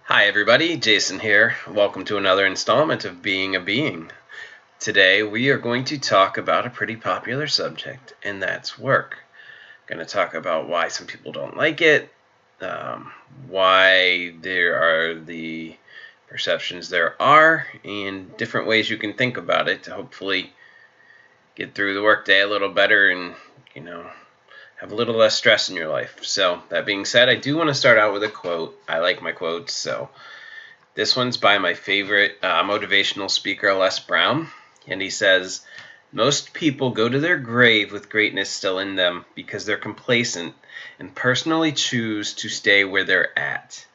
Hi everybody, Jason here. Welcome to another installment of Being a Being. Today we are going to talk about a pretty popular subject, and that's work. I'm going to talk about why some people don't like it, why there are the perceptions there are, and different ways you can think about it to hopefully get through the workday a little better and, have a little less stress in your life. So, that being said, I do want to start out with a quote. I like my quotes, so this one's by my favorite motivational speaker, Les Brown, and he says, "Most people go to their grave with greatness still in them because they're complacent and personally choose to stay where they're at.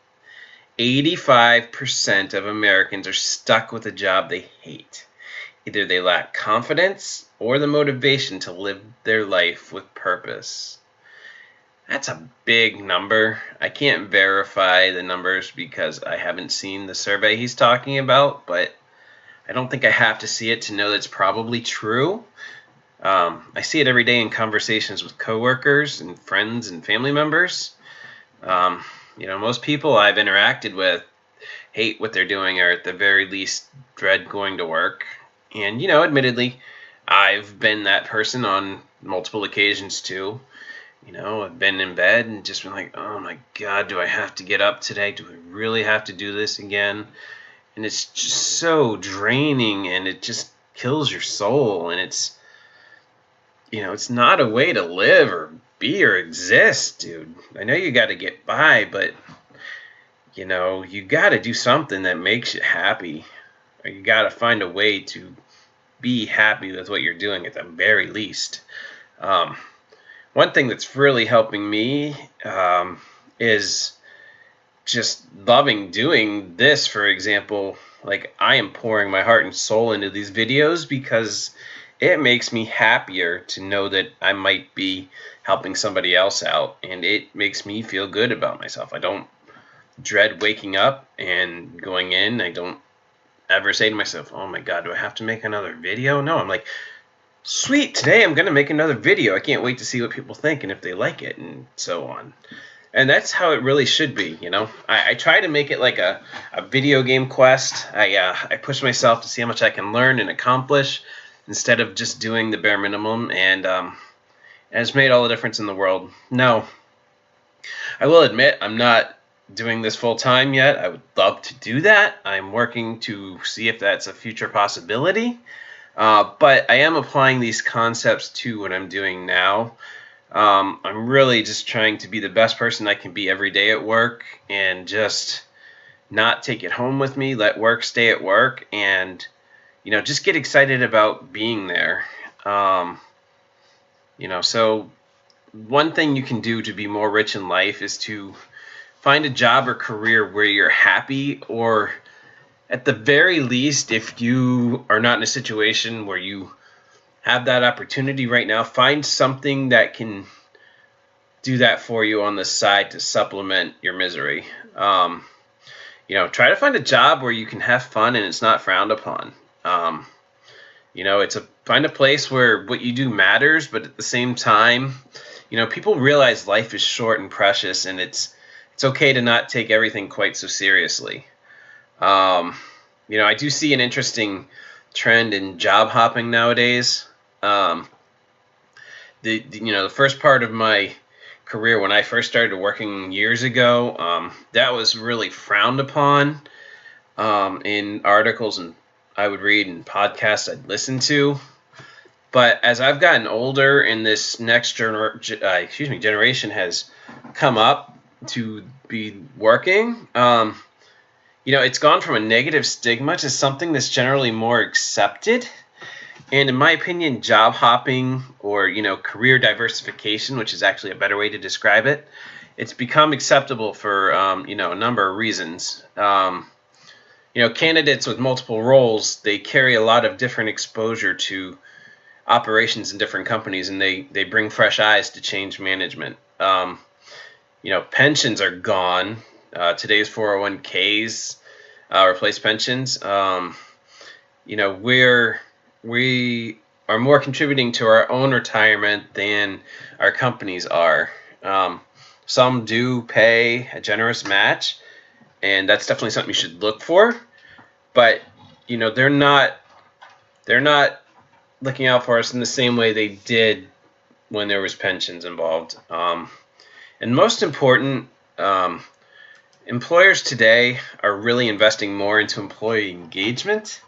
85% of Americans are stuck with a job they hate. Either they lack confidence or the motivation to live their life with purpose." That's a big number. I can't verify the numbers because I haven't seen the survey he's talking about, but I don't think I have to see it to know that's probably true. I see it every day in conversations with coworkers and friends and family members. Most people I've interacted with hate what they're doing or at the very least dread going to work. And, admittedly, I've been that person on multiple occasions too. I've been in bed and just been like, oh my God, do I have to get up today? Do I really have to do this again? And it's just so draining and it just kills your soul. And it's not a way to live or be or exist, dude. I know you got to get by, but, you got to do something that makes you happy. Or you got to find a way to be happy with what you're doing at the very least. One thing that's really helping me is just loving doing this. For example, like I am pouring my heart and soul into these videos because it makes me happier to know that I might be helping somebody else out, and it makes me feel good about myself. I don't dread waking up and going in. I don't ever say to myself, oh my God, do I have to make another video? No, I'm like, sweet, today I'm going to make another video. I can't wait to see what people think and if they like it and so on. And that's how it really should be, I try to make it like a video game quest. I push myself to see how much I can learn and accomplish instead of just doing the bare minimum, and it's made all the difference in the world. No, I will admit I'm not doing this full time yet. I would love to do that. I'm working to see if that's a future possibility. But I am applying these concepts to what I'm doing now. I'm really just trying to be the best person I can be every day at work and just not take it home with me, let work stay at work, and, just get excited about being there. So one thing you can do to be more rich in life is to find a job or career where you're happy, or at the very least, if you are not in a situation where you have that opportunity right now, find something that can do that for you on the side to supplement your misery. Try to find a job where you can have fun and it's not frowned upon. Find a place where what you do matters, but at the same time, people realize life is short and precious, and it's okay to not take everything quite so seriously. I do see an interesting trend in job hopping nowadays. The first part of my career when I first started working years ago, that was really frowned upon in articles and I would read and podcasts I'd listen to. But as I've gotten older and this next generation has come up to be working, it's gone from a negative stigma to something that's generally more accepted. And in my opinion, job hopping or, career diversification, which is actually a better way to describe it, it's become acceptable for, a number of reasons. Candidates with multiple roles, they carry a lot of different exposure to operations in different companies, and they bring fresh eyes to change management. Pensions are gone. Today's 401ks replace pensions. We are more contributing to our own retirement than our companies are. Some do pay a generous match, and that's definitely something you should look for. But they're not looking out for us in the same way they did when there was pensions involved. And most important, employers today are really investing more into employee engagement.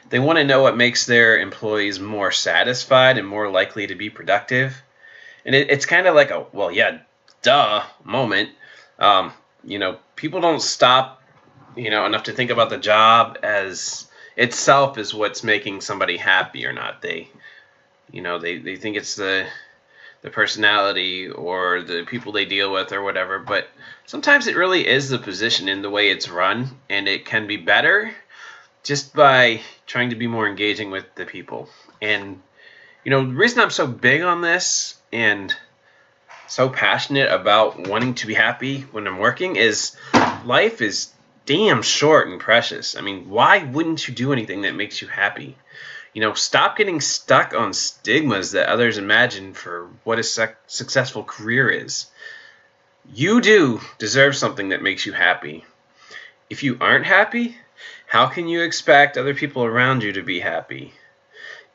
They want to know what makes their employees more satisfied and more likely to be productive. And it's kind of like a, well, yeah, duh moment. People don't stop, enough to think about the job as itself is what's making somebody happy or not. They think it's the personality or the people they deal with or whatever, but sometimes it really is the position and the way it's run, and it can be better just by trying to be more engaging with the people. And the reason I'm so big on this and so passionate about wanting to be happy when I'm working is life is damn short and precious. I mean, why wouldn't you do anything that makes you happy? Stop getting stuck on stigmas that others imagine for what a successful career is. You do deserve something that makes you happy. If you aren't happy, how can you expect other people around you to be happy?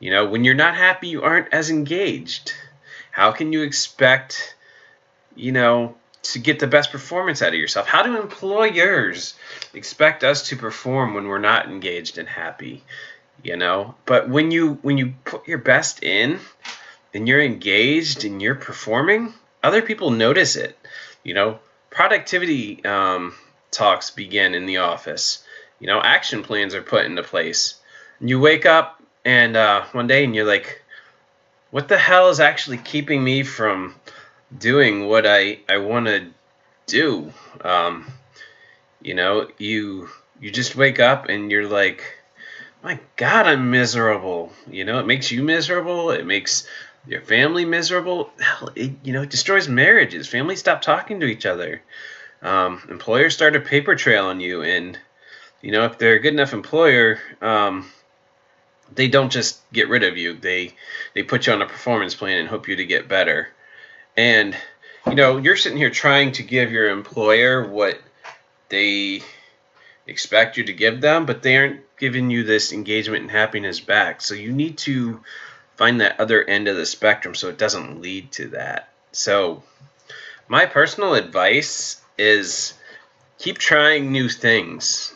When you're not happy, you aren't as engaged. How can you expect, to get the best performance out of yourself? How do employers expect us to perform when we're not engaged and happy? But when you put your best in and you're engaged and you're performing, other people notice it. Productivity talks begin in the office. Action plans are put into place. And you wake up and one day and you're like, what the hell is actually keeping me from doing what I want to do? You just wake up and you're like, my God, I'm miserable. It makes you miserable. It makes your family miserable. Hell, it destroys marriages. Families stop talking to each other. Employers start a paper trail on you, and if they're a good enough employer, they don't just get rid of you. They put you on a performance plan and hope you to get better. And you're sitting here trying to give your employer what they expect you to give them, but they aren't giving you this engagement and happiness back. So you need to find that other end of the spectrum so it doesn't lead to that. So my personal advice is keep trying new things.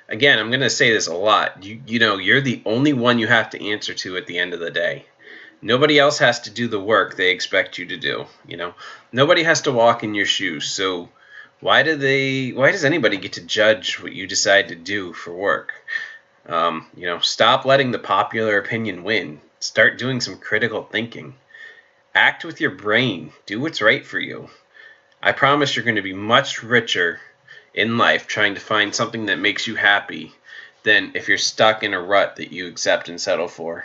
Again, I'm going to say this a lot. You're the only one you have to answer to at the end of the day. Nobody else has to do the work they expect you to do. Nobody has to walk in your shoes. So why does anybody get to judge what you decide to do for work? Stop letting the popular opinion win. Start doing some critical thinking. Act with your brain. Do what's right for you. I promise you're going to be much richer in life trying to find something that makes you happy than if you're stuck in a rut that you accept and settle for.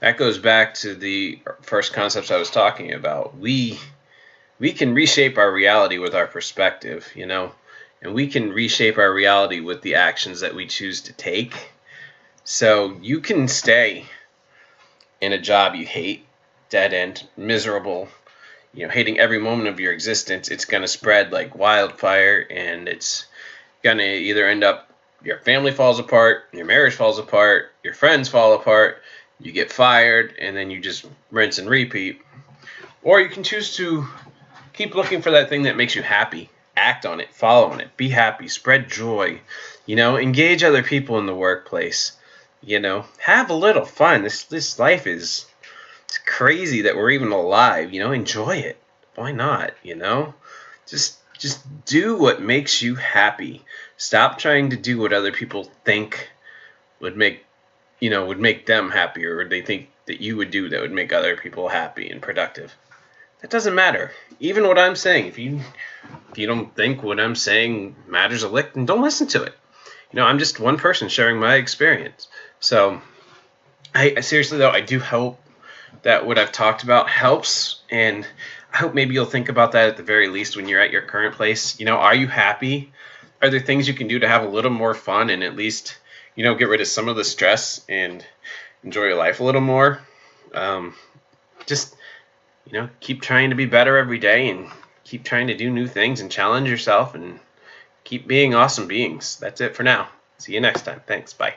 That goes back to the first concepts I was talking about. We can reshape our reality with our perspective, and we can reshape our reality with the actions that we choose to take. So you can stay in a job you hate, dead end, miserable, hating every moment of your existence. It's going to spread like wildfire, and it's going to either end up your family falls apart, your marriage falls apart, your friends fall apart, you get fired, and then you just rinse and repeat. Or you can choose to keep looking for that thing that makes you happy. Act on it, follow on it, be happy, spread joy, engage other people in the workplace, have a little fun. This life it's crazy that we're even alive, enjoy it. Why not, Just do what makes you happy. Stop trying to do what other people think would make them happy, or they think that you would do that would make other people happy and productive. That doesn't matter. Even what I'm saying, if you don't think what I'm saying matters a lick, then don't listen to it. I'm just one person sharing my experience. So I seriously though, I do hope that what I've talked about helps, and I hope maybe you'll think about that at the very least when you're at your current place. Are you happy? Are there things you can do to have a little more fun and at least, get rid of some of the stress and enjoy your life a little more? Just keep trying to be better every day and keep trying to do new things and challenge yourself and keep being awesome beings. That's it for now. See you next time. Thanks. Bye.